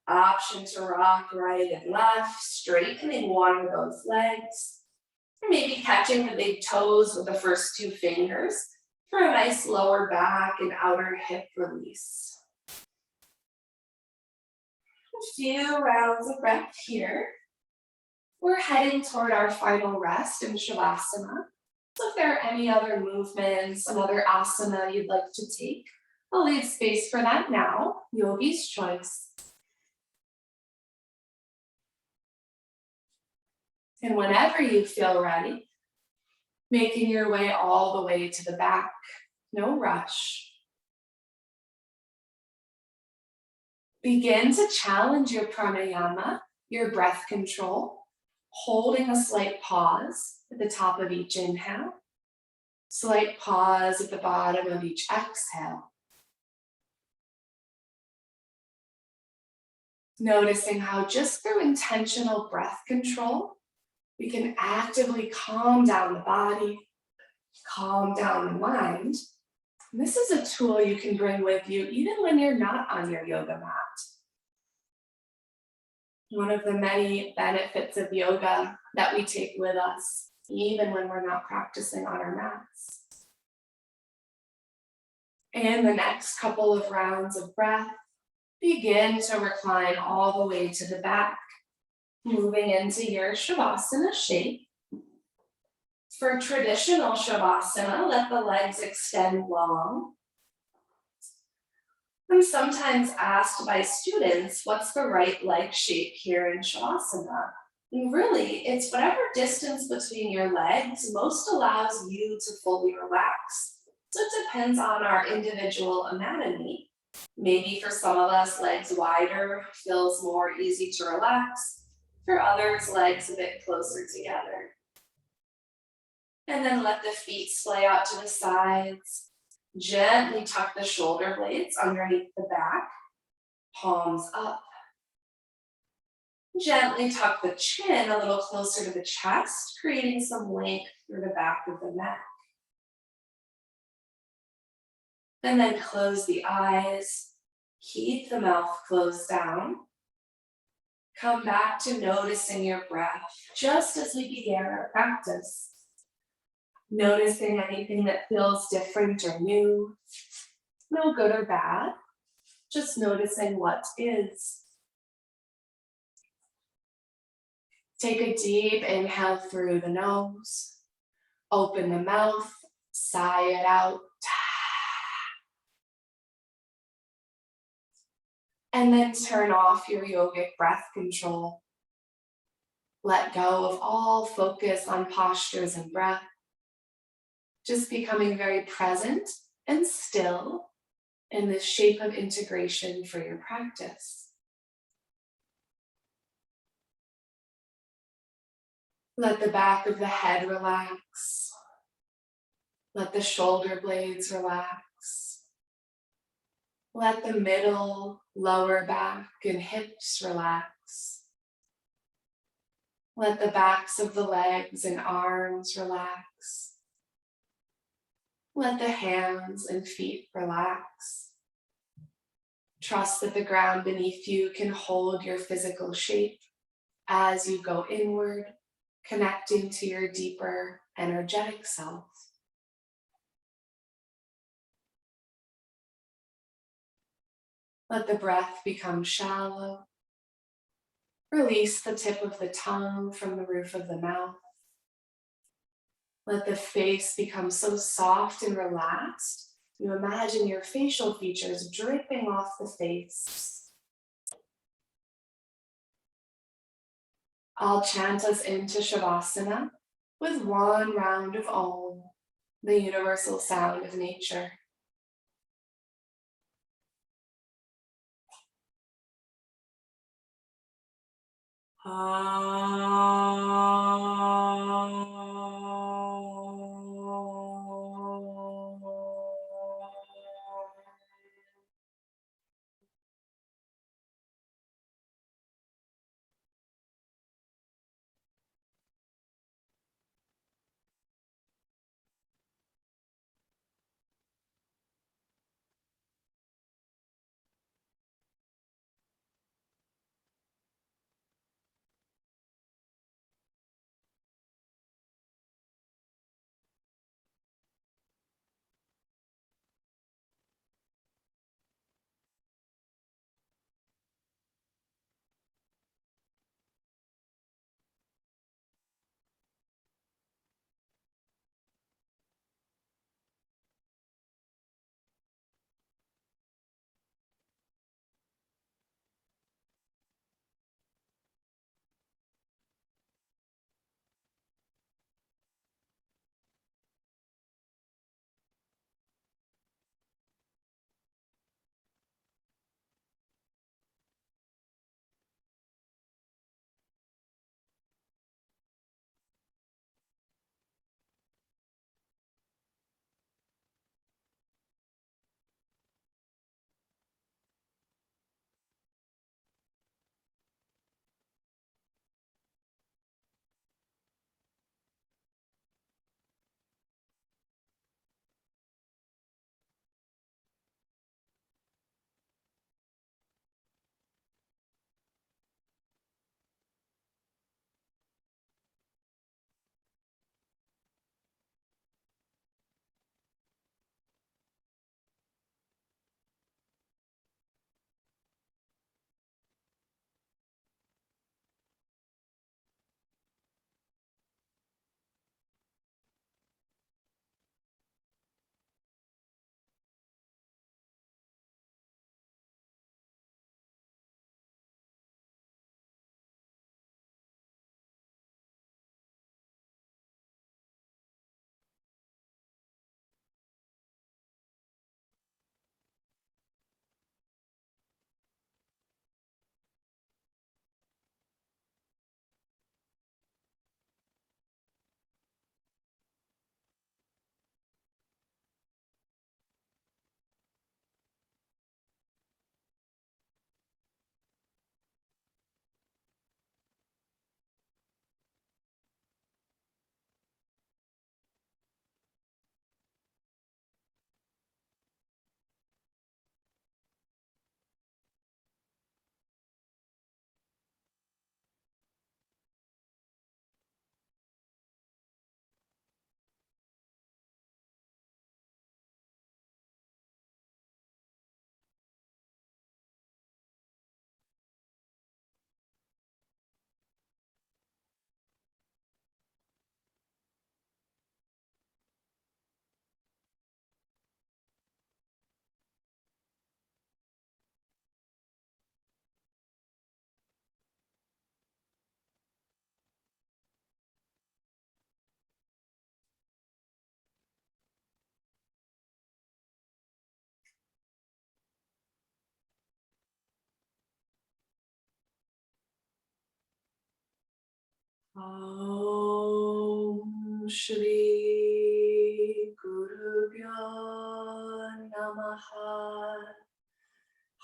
Option to rock right and left, straightening one of those legs. Maybe catching the big toes with the first 2 fingers for a nice lower back and outer hip release. A few rounds of breath here. We're heading toward our final rest in Shavasana. So if there are any other movements, another asana you'd like to take, I'll leave space for that now, yogi's choice. And whenever you feel ready, making your way all the way to the back, no rush. Begin to challenge your pranayama, your breath control, holding a slight pause at the top of each inhale, slight pause at the bottom of each exhale. Noticing how just through intentional breath control, we can actively calm down the body, calm down the mind. And this is a tool you can bring with you even when you're not on your yoga mat. One of the many benefits of yoga that we take with us, even when we're not practicing on our mats. And the next couple of rounds of breath, begin to recline all the way to the back, moving into your Shavasana shape. For traditional Shavasana, let the legs extend long. I'm sometimes asked by students, what's the right leg shape here in Shavasana? And really, it's whatever distance between your legs most allows you to fully relax. So it depends on our individual anatomy. Maybe for some of us, legs wider feels more easy to relax. For others, legs a bit closer together. And then let the feet splay out to the sides. Gently tuck the shoulder blades underneath the back, palms up. Gently tuck the chin a little closer to the chest, creating some length through the back of the neck. And then close the eyes, keep the mouth closed down. Come back to noticing your breath, just as we began our practice. Noticing anything that feels different or new, no good or bad, just noticing what is. Take a deep inhale through the nose, open the mouth, sigh it out. And then turn off your yogic breath control. Let go of all focus on postures and breath. Just becoming very present and still in this shape of integration for your practice. Let the back of the head relax. Let the shoulder blades relax. Let the middle, lower back and hips relax. Let the backs of the legs and arms relax. Let the hands and feet relax. Trust that the ground beneath you can hold your physical shape as you go inward, connecting to your deeper energetic self. Let the breath become shallow. Release the tip of the tongue from the roof of the mouth. Let the face become so soft and relaxed, you imagine your facial features dripping off the face. I'll chant us into Shavasana with one round of Om, the universal sound of nature. Oh. Shri Gurubhyo Namaha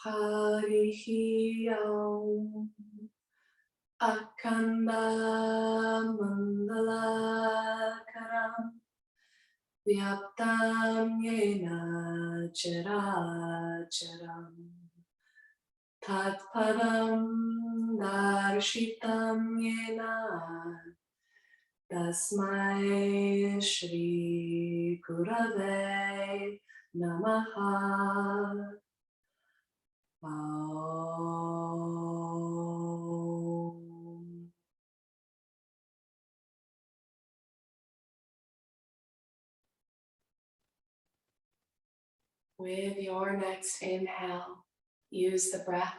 Harihi Om Akanda Mangalakaram Vyaptam Yena Characharam Tatpadam Darshitam Yena Tasmai Shri Gurave Namaha. Om. With your next inhale, use the breath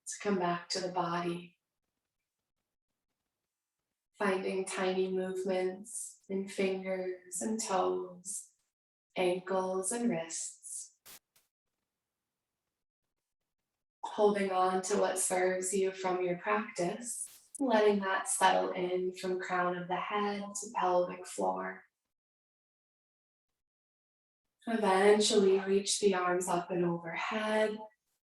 to come back to the body, finding tiny movements in fingers and toes, ankles and wrists, holding on to what serves you from your practice, letting that settle in from crown of the head to pelvic floor. Eventually reach the arms up and overhead,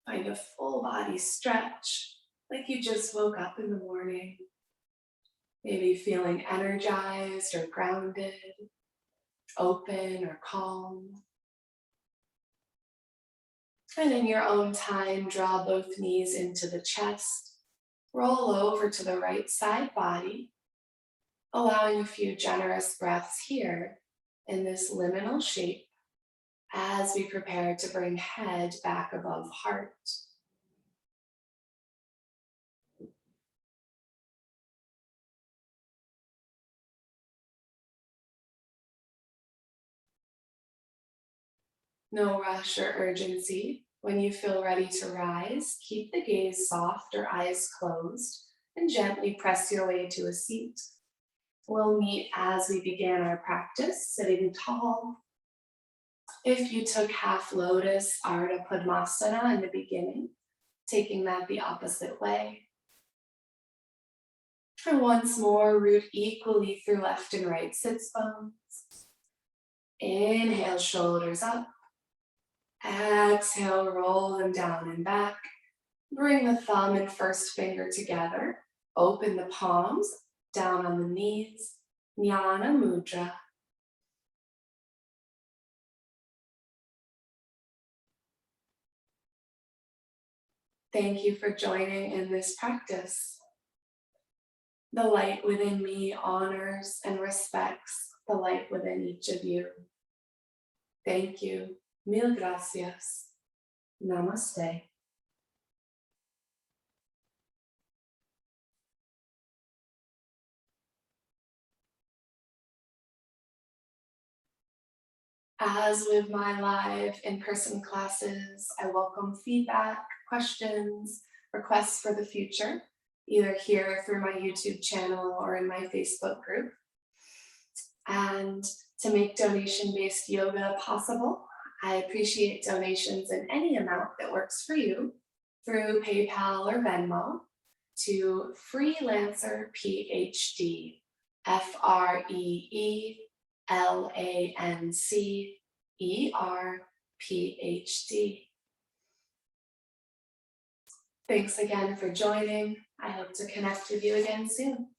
find a full body stretch, like you just woke up in the morning. Maybe feeling energized or grounded, open or calm. And in your own time, draw both knees into the chest, roll over to the right side body, allowing a few generous breaths here in this liminal shape as we prepare to bring head back above heart. No rush or urgency. When you feel ready to rise, keep the gaze soft or eyes closed and gently press your way to a seat. We'll meet as we began our practice, sitting tall. If you took half lotus, Ardha Padmasana in the beginning, taking that the opposite way. And once more, root equally through left and right sits bones. Inhale, shoulders up. Exhale, roll them down and back. Bring the thumb and first finger together. Open the palms, down on the knees. Jnana Mudra. Thank you for joining in this practice. The light within me honors and respects the light within each of you. Thank you. Mil gracias. Namaste. As with my live in-person classes, I welcome feedback, questions, requests for the future, either here through my YouTube channel or in my Facebook group. And to make donation-based yoga possible, I appreciate donations in any amount that works for you through PayPal or Venmo to Freelancer PhD, FREELANCER PhD. Thanks again for joining. I hope to connect with you again soon.